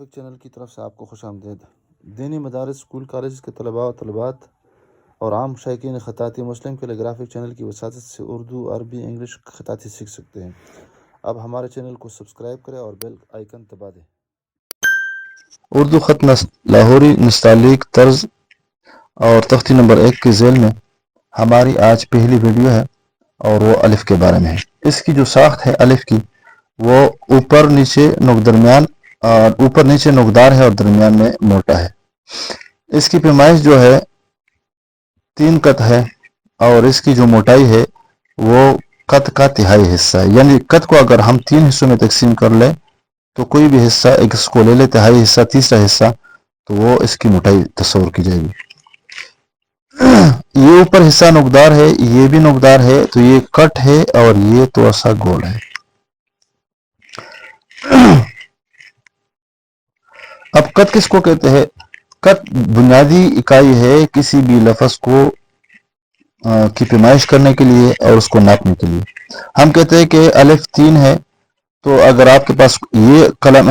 Graphic channel کی طرف سے آپ کو خوش آمدید۔ دینی مدارس، اسکول، کالجز کے طلباء و طالبات اور عام شائقین خطاطی مسلم کے لیے گرافک چینل کی وساطت سے اردو، عربی، انگلش خطاطی سیکھ سکتے ہیں۔ اب ہمارے چینل کو سبسکرائب کریں اور بیل آئیکن دبا دیں۔ اردو خط لاہوری نستعلیق طرز اور تختی نمبر 1 کے ذیل میں ہماری آج پہلی ویڈیو ہے اور وہ الف کے بارے میں ہے۔ اس کی جو ساخت ہے الف کی، وہ اوپر نیچے نوکدار ہے اور درمیان میں موٹا ہے۔ اس کی پیمائش جو ہے 3 قط ہے اور اس کی جو موٹائی ہے وہ قط کا تہائی حصہ ہے۔ یعنی قط کو اگر ہم 3 حصوں میں تقسیم کر لیں تو کوئی بھی حصہ ایک اس کو لے لے تہائی حصہ، تیسرا حصہ، تو وہ اس کی موٹائی تصور کی جائے گی۔ یہ اوپر حصہ نوکدار ہے، یہ بھی نوکدار ہے، تو یہ کٹ ہے اور یہ تھوڑا سا گول ہے۔ اب قط کس کو کہتے ہیں؟ قط بنیادی اکائی ہے کسی بھی لفظ کی پیمائش کرنے کے لیے اور اس کو ناپنے کے لیے۔ ہم کہتے ہیں کہ الف 3 ہے، تو اگر آپ کے پاس یہ قلم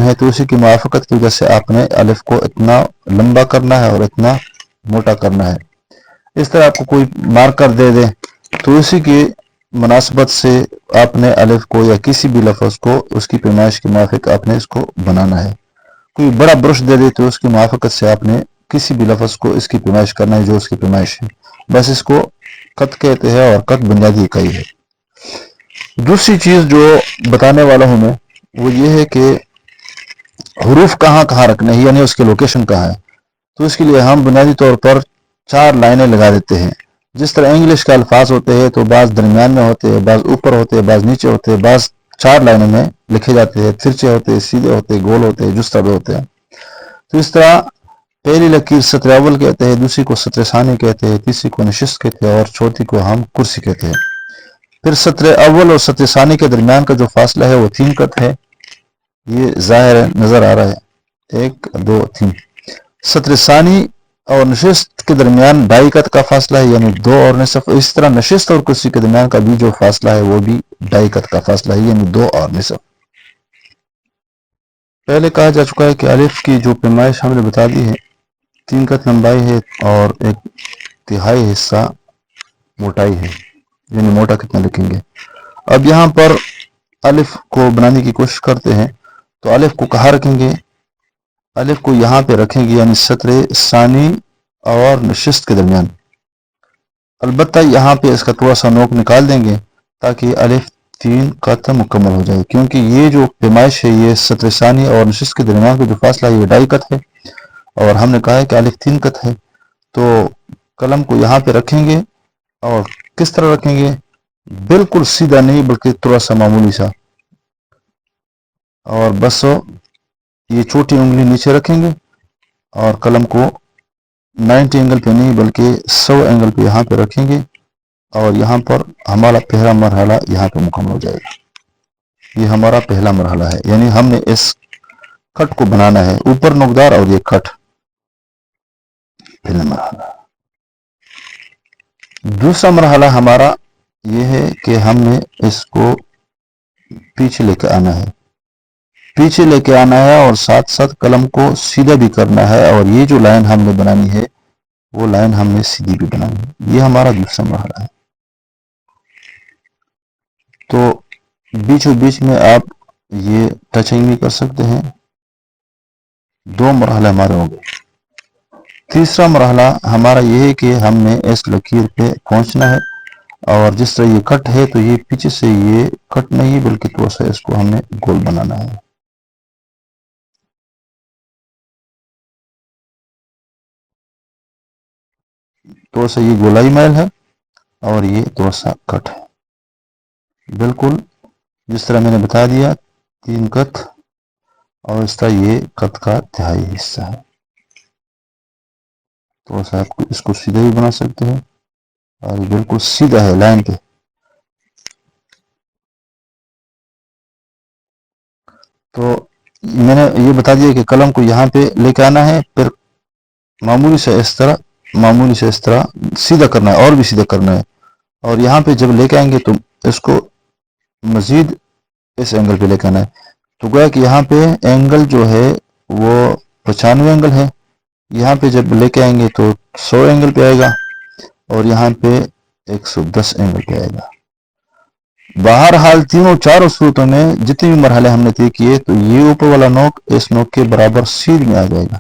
ہے تو اسی کی موافقت کی وجہ سے آپ نے الف کو اتنا لمبا کرنا ہے اور اتنا موٹا کرنا ہے۔ اس طرح آپ کو کوئی مارکر دے دیں تو اسی کی مناسبت سے آپ نے الف کو یا کسی بھی لفظ کو اس کی پیمائش کے موافق آپ نے اس کو بنانا ہے۔ کوئی بڑا برش دے دے تو اس کی موافقت سے آپ نے کسی بھی لفظ کو اس کی پیمائش کرنا ہے جو اس کی پیمائش ہے۔ بس اس کو قط کہتے ہیں اور قط بنیادی اکائی ہے۔ دوسری چیز جو بتانے والا ہوں میں وہ یہ ہے کہ حروف کہاں رکھنے ہیں، یعنی اس کے لوکیشن کہاں ہے۔ تو اس کے لیے ہم بنیادی طور پر 4 لائنیں لگا دیتے ہیں۔ جس طرح انگلش کے الفاظ ہوتے ہیں تو بعض درمیان میں ہوتے ہیں، بعض اوپر ہوتے ہیں، بعض نیچے ہوتے ہیں، بعض 4 لائنوں میں لکھے جاتے ہیں، ترچے ہوتے ہیں، سیدھے ہوتے ہیں، گول ہوتے ہیں، جس طرح ہوتے ہیں۔ تو اس طرح پہلی لکیر سطر اول کہتے ہیں، دوسری کو سطر ثانی کہتے ہیں، تیسری کو نشست کہتے ہیں اور چوتھی کو ہم کرسی کہتے ہیں۔ پھر سطر اول اور سطر ثانی کے درمیان کا جو فاصلہ ہے وہ 3 قط ہے، یہ ظاہر ہے، نظر آ رہا ہے، 1 2 3۔ سطر ثانی اور نشست کے درمیان 2.5 قط کا فاصلہ ہے، یعنی 2 اور نصف۔ اس طرح نشست اور کرسی کے درمیان کا بھی جو فاصلہ ہے وہ بھی 2.5 قط کا فاصلہ ہے، یعنی 2 اور نصف۔ پہلے کہا جا چکا ہے کہ الف کی جو پیمائش ہم نے بتا دی ہے 3 قط لمبائی ہے اور 1 تہائی حصہ موٹائی ہے، یعنی موٹا کتنا لکھیں گے۔ اب یہاں پر الف کو بنانے کی کوشش کرتے ہیں تو الف کو کہاں رکھیں گے؟ الف کو یہاں پہ رکھیں گے، یعنی سطر ثانی اور نشست کے درمیان۔ البتہ یہاں پہ اس کا تھوڑا سا نوک نکال دیں گے تاکہ الف 3 قط مکمل ہو جائے، کیونکہ یہ جو پیمائش ہے یہ سطر ثانی اور نشست کے درمیان کا جو فاصلہ ہے یہ 2.5 قط ہے اور ہم نے کہا ہے کہ الف 3 قط ہے۔ تو قلم کو یہاں پہ رکھیں گے اور کس طرح رکھیں گے؟ بالکل سیدھا نہیں بلکہ تھوڑا سا معمولی سا، اور بس یہ چھوٹی انگلی نیچے رکھیں گے اور قلم کو 90 اینگل پہ نہیں بلکہ 100 اینگل پہ یہاں پہ رکھیں گے اور یہاں پر ہمارا پہلا مرحلہ یہاں پہ مکمل ہو جائے گا۔ یہ ہمارا پہلا مرحلہ ہے، یعنی ہم نے اس کٹ کو بنانا ہے، اوپر نوکدار اور یہ کٹ پہلا مرحلہ۔ دوسرا مرحلہ ہمارا یہ ہے کہ ہم نے اس کو پیچھے لے کے آنا ہے، اور ساتھ ساتھ قلم کو سیدھا بھی کرنا ہے، اور یہ جو لائن ہم نے بنانی ہے وہ لائن ہم نے سیدھی بھی بنانی ہے۔ یہ ہمارا دوسرا مرحلہ ہے۔ تو بیچوں بیچ میں آپ یہ ٹچنگ بھی کر سکتے ہیں۔ 2 مرحلے ہمارے ہو گئے۔ تیسرا مرحلہ ہمارا یہ ہے کہ ہم نے اس لکیر پہ پہنچنا ہے، اور جس طرح یہ کٹ ہے تو یہ پیچھے سے یہ کٹ نہیں بلکہ تھوڑا سا اس کو ہم نے گول بنانا ہے۔ تھوڑا سا یہ گولائی میل ہے اور یہ تھوڑا سا کٹ ہے، بالکل جس طرح میں نے بتا دیا 3 قط، اور اس طرح یہ قط کا تہائی حصہ ہے۔ تھوڑا سا آپ اس کو سیدھا بھی بنا سکتے ہیں، اور یہ بالکل سیدھا ہے لائن پہ۔ تو میں نے یہ بتا دیا کہ قلم کو یہاں پہ لے کے آنا ہے، پھر معمولی سے اس طرح سیدھا کرنا ہے، اور بھی سیدھا کرنا ہے، اور یہاں پہ جب لے کے آئیں گے تو اس کو مزید اس اینگل پہ لے کے آنا ہے۔ تو گویا کہ یہاں پہ اینگل جو ہے وہ 95 اینگل ہے، یہاں پہ جب لے کے آئیں گے تو 100 اینگل پہ آئے گا، اور یہاں پہ 110 اینگل پہ آئے گا۔ بہرحال تینوں چاروں صورتوں میں جتنے بھی مرحلے ہم نے طے کیے تو یہ اوپر والا نوک اس نوک کے برابر سیدھ میں آ جائے گا۔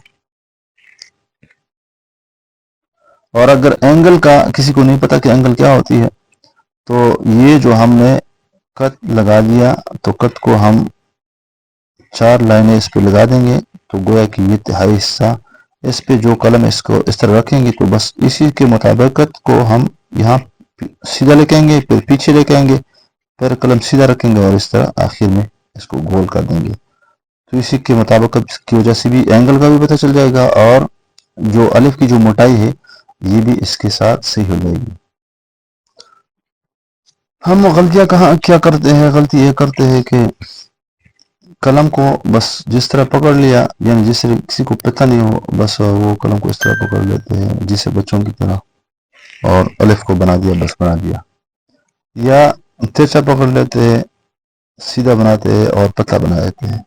اور اگر اینگل کا کسی کو نہیں پتا کہ اینگل کیا ہوتی ہے، تو یہ جو ہم نے کٹ لگا دیا تو کٹ کو ہم 4 لائنیں اس پہ لگا دیں گے، تو گویا کہ یہ تہائی حصہ اس پہ جو قلم اس کو اس طرح رکھیں گے تو بس اسی کے مطابق کٹ کو ہم یہاں سیدھا لے کے آئیں گے، پھر پیچھے لے کے آئیں گے، پھر قلم سیدھا رکھیں گے اور اس طرح آخر میں اس کو گول کر دیں گے۔ تو اسی کے مطابق اس کی وجہ سے بھی اینگل کا بھی پتہ چل جائے گا، اور جو الف کی جو موٹائی ہے یہ بھی اس کے ساتھ صحیح ہو جائے گی۔ ہم غلطیاں کہاں کیا کرتے ہیں؟ غلطی یہ کرتے ہیں کہ قلم کو بس جس طرح پکڑ لیا، یعنی جس طرح کسی کو پتہ نہیں ہو بس وہ قلم کو اس طرح پکڑ لیتے ہیں جسے بچوں کی طرح، اور الف کو بنا دیا، بس بنا دیا، یا ترچا پکڑ لیتے ہیں، سیدھا بناتے ہیں اور پتلا بنا دیتے ہیں۔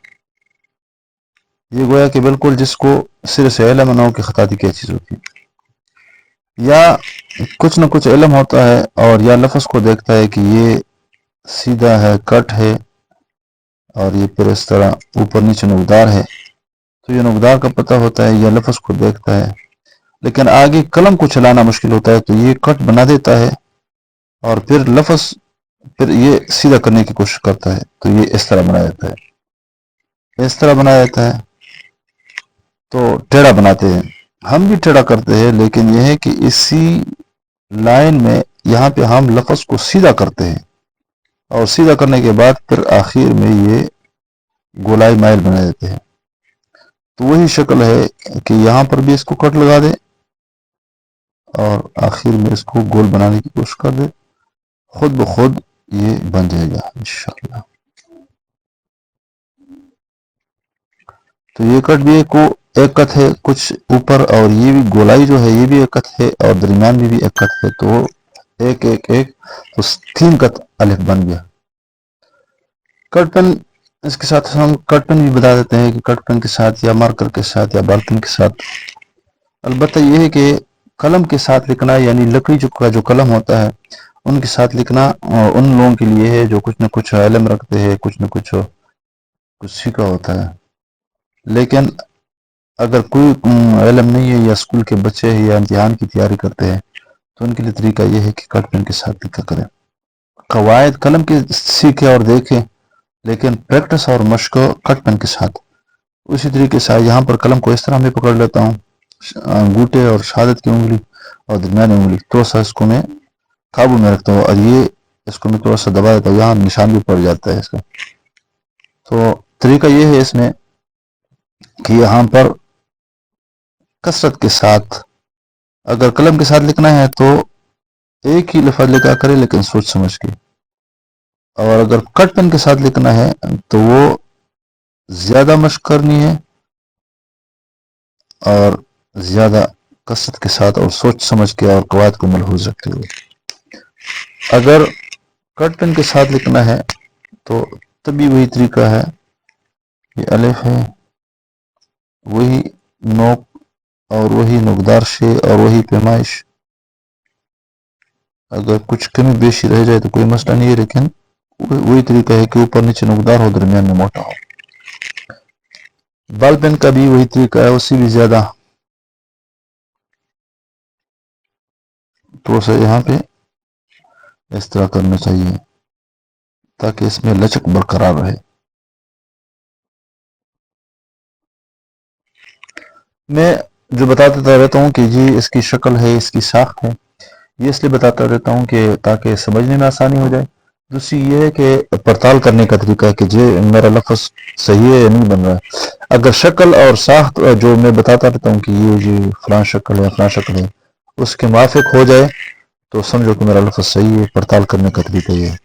یہ گویا کہ بالکل جس کو سر سے علم نہ ہو کہ خطاطی کیا چیز ہوتی ہے، یا کچھ نہ کچھ علم ہوتا ہے اور یا لفظ کو دیکھتا ہے کہ یہ سیدھا ہے، کٹ ہے، اور یہ پھر اس طرح اوپر نیچے نقدار ہے، تو یہ نقدار کا پتہ ہوتا ہے، یا لفظ کو دیکھتا ہے، لیکن آگے قلم کو چلانا مشکل ہوتا ہے تو یہ کٹ بنا دیتا ہے، اور پھر لفظ پھر یہ سیدھا کرنے کی کوشش کرتا ہے تو یہ اس طرح بنا دیتا ہے، اس طرح بنا دیتا ہے، تو ٹیڑھا بناتے ہیں۔ ہم بھی ٹیڑھا کرتے ہیں، لیکن یہ ہے کہ اسی لائن میں یہاں پہ ہم لفظ کو سیدھا کرتے ہیں، اور سیدھا کرنے کے بعد پھر آخر میں یہ گولائی مائل بنا دیتے ہیں۔ تو وہی شکل ہے کہ یہاں پر بھی اس کو کٹ لگا دے اور آخر میں اس کو گول بنانے کی کوشش کر دے، خود بخود یہ بن جائے گا انشاءاللہ۔ تو یہ کٹ بھی ایک کٹ ہے کچھ اوپر، اور یہ بھی گولائی جو ہے یہ بھی ایک کٹ ہے، اور درمیان میں بھی ایک کٹ ہے، تو ایک ایک ایک تو 3 کٹ الف بن گیا۔ کٹ پین، اس کے ساتھ ہم کٹ پین بھی بتا دیتے ہیں کہ کٹ پین کے ساتھ یا مارکر کے ساتھ یا بال پین کے ساتھ، البتہ یہ ہے کہ قلم کے ساتھ لکھنا، یعنی لکڑی کا جو قلم ہوتا ہے ان کے ساتھ لکھنا ان لوگوں کے لیے ہے جو کچھ نہ کچھ علم رکھتے ہیں، کچھ نہ کچھ سیکھا ہوتا ہے، لیکن اگر کوئی علم نہیں ہے، یا اسکول کے بچے ہیں یا امتحان کی تیاری کرتے ہیں، تو ان کے لیے طریقہ یہ ہے کہ کٹ پین کے ساتھ لکھا کریں۔ قواعد قلم کے سیکھیں اور دیکھیں، لیکن پریکٹس اور مشق کٹ پین کے ساتھ۔ اسی طریقے سے یہاں پر قلم کو اس طرح میں پکڑ لیتا ہوں، انگوٹھے اور شہادت کی انگلی اور درمیانی انگلی تھوڑا سا اس کو میں قابو میں رکھتا ہوں، اور یہ اس کو میں تھوڑا سا دبا دیتا ہوں، یہاں نشان بھی پڑ جاتا ہے اس کا۔ تو طریقہ یہ ہے اس میں کہ یہاں پر کثرت کے ساتھ، اگر قلم کے ساتھ لکھنا ہے تو ایک ہی لفظ لکھا کرے لیکن سوچ سمجھ کے، اور اگر کٹ پین کے ساتھ لکھنا ہے تو وہ زیادہ مشق کرنی ہے اور زیادہ کثرت کے ساتھ اور سوچ سمجھ کے اور قواعد کو ملحوظ رکھتے ہوئے۔ اگر کٹ پین کے ساتھ لکھنا ہے تو تبھی وہی طریقہ ہے، یہ الف ہے، وہی نوک اور وہی نقدار سے اور وہی پیمائش، اگر کچھ کمی بیشی رہ جائے تو کوئی مسئلہ نہیں ہے، لیکن وہی طریقہ ہے کہ اوپر نیچے نقدار ہو، درمیان میں موٹا ہو۔ بال پین کا بھی وہی طریقہ ہے، اسی بھی زیادہ تو سے یہاں پہ اس طرح کرنا چاہیے تاکہ اس میں لچک برقرار رہے۔ میں جو بتاتا رہتا ہوں کہ جی اس کی شکل ہے، اس کی ساخت ہے، یہ اس لیے بتاتا رہتا ہوں کہ تاکہ سمجھنے میں آسانی ہو جائے۔ دوسری یہ ہے کہ پڑتال کرنے کا طریقہ ہے کہ جی میرا لفظ صحیح ہے یا نہیں بن رہا ہے۔ اگر شکل اور ساخت جو میں بتاتا رہتا ہوں کہ یہ جی فلاں شکل ہے فلاں شکل ہے، اس کے موافق ہو جائے تو سمجھو کہ میرا لفظ صحیح ہے۔ پڑتال کرنے کا طریقہ یہ ہے۔